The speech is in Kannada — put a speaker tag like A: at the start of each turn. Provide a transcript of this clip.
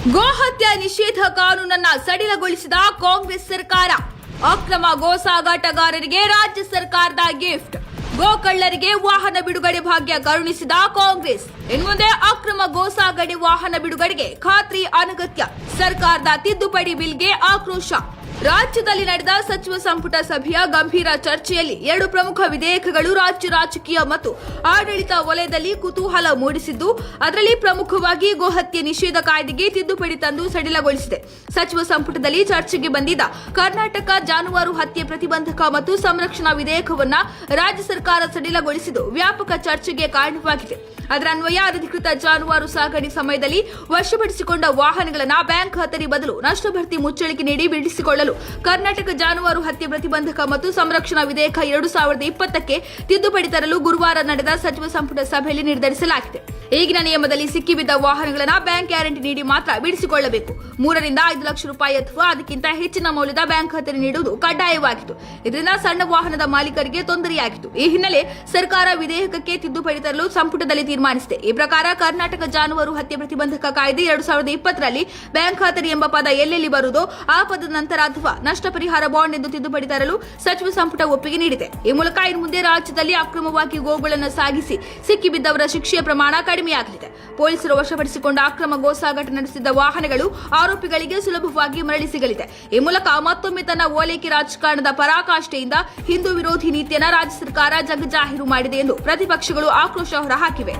A: ಗೋಹತ್ಯೆ ನಿಷೇಧ ಕಾನೂನನ್ನ ಸಡಿಲಗೊಳಿಸಿದ ಕಾಂಗ್ರೆಸ್ ಸರ್ಕಾರ. ಅಕ್ರಮ ಗೋ ಸಾಗಾಟಗಾರರಿಗೆ ರಾಜ್ಯ ಸರ್ಕಾರದ ಗಿಫ್ಟ್. ಗೋಕಳ್ಳರಿಗೆ ವಾಹನ ಬಿಡುಗಡೆ ಭಾಗ್ಯ ಕರುಣಿಸಿದ ಕಾಂಗ್ರೆಸ್. ಇನ್ಮುಂದೆ ಅಕ್ರಮ ಗೋ ಸಾಗಣೆ ವಾಹನ ಬಿಡುಗಡೆಗೆ ಖಾತ್ರಿ ಅನಗತ್ಯ. ಸರ್ಕಾರದ ತಿದ್ದುಪಡಿ ಬಿಲ್ಗೆ ಆಕ್ರೋಶ. ರಾಜ್ಯದಲ್ಲಿ ನಡೆದ ಸಚಿವ ಸಂಪುಟ ಸಭೆಯ ಗಂಭೀರ ಚರ್ಚೆಯಲ್ಲಿ ಎರಡು ಪ್ರಮುಖ ವಿಧೇಯಕಗಳು ರಾಜ್ಯ ರಾಜಕೀಯ ಮತ್ತು ಆಡಳಿತ ವಲಯದಲ್ಲಿ ಕುತೂಹಲ ಮೂಡಿಸಿದ್ದು, ಅದರಲ್ಲಿ ಪ್ರಮುಖವಾಗಿ ಗೋಹತ್ಯೆ ನಿಷೇಧ ಕಾಯ್ದೆಗೆ ತಿದ್ದುಪಡಿ ತಂದು ಸಡಿಲಗೊಳಿಸಿದೆ. ಸಚಿವ ಸಂಪುಟದಲ್ಲಿ ಚರ್ಚೆಗೆ ಬಂದಿದ್ದ ಕರ್ನಾಟಕ ಜಾನುವಾರು ಹತ್ಯೆ ಪ್ರತಿಬಂಧಕ ಮತ್ತು ಸಂರಕ್ಷಣಾ ವಿಧೇಯಕವನ್ನ ರಾಜ್ಯ ಸರ್ಕಾರ ಸಡಿಲಗೊಳಿಸಿದ್ದು ವ್ಯಾಪಕ ಚರ್ಚೆಗೆ ಕಾರಣವಾಗಿದೆ. ಅದರ ಅನ್ವಯ ಅನಧಿಕೃತ ಜಾನುವಾರು ಸಾಗಣೆ ಸಮಯದಲ್ಲಿ ವಶಪಡಿಸಿಕೊಂಡ ವಾಹನಗಳನ್ನು ಬ್ಯಾಂಕ್ ಖಾತರಿ ಬದಲು ನಷ್ಟ ಭರ್ತಿ ಮುಚ್ಚಳಿಕೆ ನೀಡಿ ಬಿಡಿಸಿಕೊಳ್ಳಲು ಕರ್ನಾಟಕ ಜಾನುವಾರು ಹತ್ಯೆ ಪ್ರತಿಬಂಧಕ ಮತ್ತು ಸಂರಕ್ಷಣಾ ವಿಧೇಯಕ 2020ಕ್ಕೆ ತಿದ್ದುಪಡಿ ತರಲು ಗುರುವಾರ ನಡೆದ ಸಚಿವ ಸಂಪುಟ ಸಭೆಯಲ್ಲಿ ನಿರ್ಧರಿಸಲಾಗಿದೆ. ಈಗಿನ ನಿಯಮದಲ್ಲಿ ಸಿಕ್ಕಿಬಿದ್ದ ವಾಹನಗಳನ್ನು ಬ್ಯಾಂಕ್ ಗ್ಯಾರಂಟಿ ನೀಡಿ ಮಾತ್ರ ಬಿಡಿಸಿಕೊಳ್ಳಬೇಕು. 3 ರಿಂದ 5 ಲಕ್ಷ ರೂಪಾಯಿ ಅಥವಾ ಅದಕ್ಕಿಂತ ಹೆಚ್ಚಿನ ಮೌಲ್ಯದ ಬ್ಯಾಂಕ್ ಖಾತರಿ ನೀಡುವುದು ಕಡ್ಡಾಯವಾಗಿತ್ತು. ಇದರಿಂದ ಸಣ್ಣ ವಾಹನದ ಮಾಲೀಕರಿಗೆ ತೊಂದರೆಯಾಗಿತ್ತು. ಈ ಹಿನ್ನೆಲೆ ಸರ್ಕಾರ ವಿಧೇಯಕಕ್ಕೆ ತಿದ್ದುಪಡಿ ತರಲು ಸಂಪುಟದಲ್ಲಿ ತೀರ್ಮಾನಿಸಿದೆ. ಈ ಪ್ರಕಾರ ಕರ್ನಾಟಕ ಜಾನುವಾರು ಹತ್ಯೆ ಪ್ರತಿಬಂಧಕ ಕಾಯ್ದೆ 2020ರಲ್ಲಿ ಬ್ಯಾಂಕ್ ಖಾತರಿ ಎಂಬ ಪದ ಎಲ್ಲೆಲ್ಲಿ ಬರುವುದೋ ಆ ಪದದ ನಂತರ ಅಥವಾ ನಷ್ಟ ಪರಿಹಾರ ಬಾಂಡ್ ಎಂದು ತಿದ್ದುಪಡಿ ತರಲು ಸಚಿವ ಸಂಪುಟ ಒಪ್ಪಿಗೆ ನೀಡಿದೆ. ಈ ಮೂಲಕ ಇನ್ನು ಮುಂದೆ ರಾಜ್ಯದಲ್ಲಿ ಅಕ್ರಮವಾಗಿ ಗೋಗಳನ್ನು ಸಾಗಿಸಿ ಸಿಕ್ಕಿಬಿದ್ದವರ ಶಿಕ್ಷೆಯ ಪ್ರಮಾಣ ಕಡಿಮೆಯಾಗಲಿದೆ. ಪೊಲೀಸರು ವಶಪಡಿಸಿಕೊಂಡ ಅಕ್ರಮ ಗೋ ಸಾಗಾಟ ನಡೆಸಿದ್ದ ವಾಹನಗಳು ಆರೋಪಿಗಳಿಗೆ ಸುಲಭವಾಗಿ ಮರಳಿ ಸಿಗಲಿದೆ. ಈ ಮೂಲಕ ಮತ್ತೊಮ್ಮೆ ತನ್ನ ಓಲೈಕೆ ರಾಜಕಾರಣದ ಪರಾಕಾಷ್ಠೆಯಿಂದ ಹಿಂದೂ ವಿರೋಧಿ ನೀತಿಯನ್ನು ರಾಜ್ಯ ಸರ್ಕಾರ ಜಗಜಾಹೀರು ಮಾಡಿದೆ ಎಂದು ಪ್ರತಿಪಕ್ಷಗಳು ಆಕ್ರೋಶ ಹೊರಹಾಕಿವೆ.